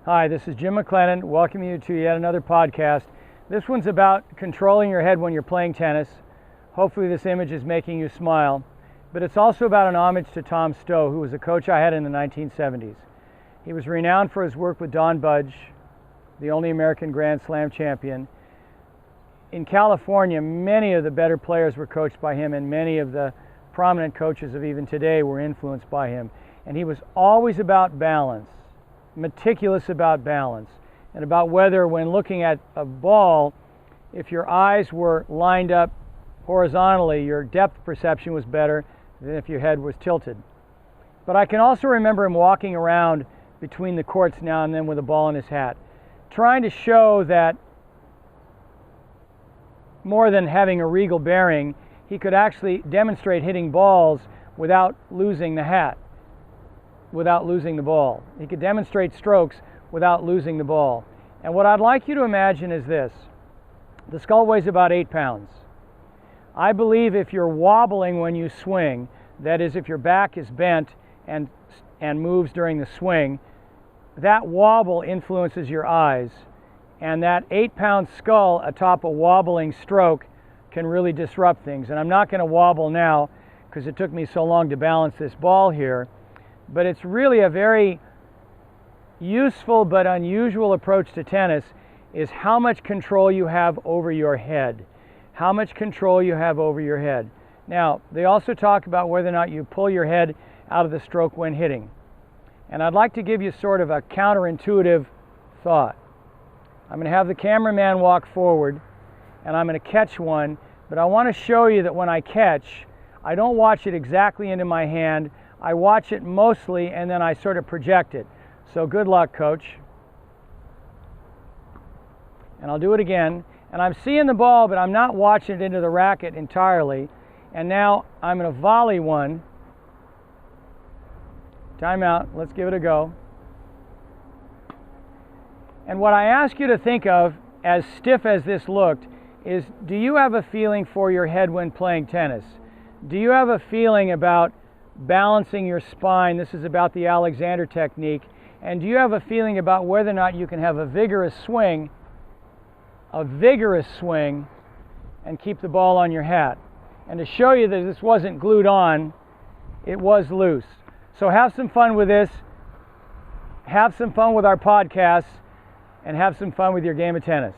Hi, this is Jim McLennan, welcoming you to yet another podcast. This one's about controlling your head when you're playing tennis. Hopefully this image is making you smile. But it's also about an homage to Tom Stowe, who was a coach I had in the 1970s. He was renowned for his work with Don Budge, the only American Grand Slam champion. In California, many of the better players were coached by him, and many of the prominent coaches of even today were influenced by him. And he was always about balance, meticulous about balance, and about whether, when looking at a ball, if your eyes were lined up horizontally, your depth perception was better than if your head was tilted. But I can also remember him walking around between the courts now and then with a ball in his hat, trying to show that more than having a regal bearing, he could actually demonstrate hitting balls without losing the hat, without losing the ball. He could demonstrate strokes without losing the ball. And what I'd like you to imagine is this. The skull weighs about 8 pounds. I believe if you're wobbling when you swing, that is, if your back is bent and moves during the swing, that wobble influences your eyes. And that 8-pound skull atop a wobbling stroke can really disrupt things. And I'm not going to wobble now because it took me so long to balance this ball here. But it's really a very useful but unusual approach to tennis, is how much control you have over your head. How much control you have over your head. Now, they also talk about whether or not you pull your head out of the stroke when hitting. And I'd like to give you sort of a counterintuitive thought. I'm going to have the cameraman walk forward, and I'm going to catch one, but I want to show you that when I catch, I don't watch it exactly into my hand. I watch it mostly, and then I sort of project it. So good luck, coach. And I'll do it again. And I'm seeing the ball, but I'm not watching it into the racket entirely. And now I'm going to volley one. Timeout. Let's give it a go. And what I ask you to think of, as stiff as this looked, is, do you have a feeling for your head when playing tennis? Do you have a feeling about balancing your spine? This is about the Alexander technique. And do you have a feeling about whether or not you can have a vigorous swing, and keep the ball on your hat? And to show you that this wasn't glued on, it was loose. So have some fun with this. Have some fun with our podcasts. And have some fun with your game of tennis.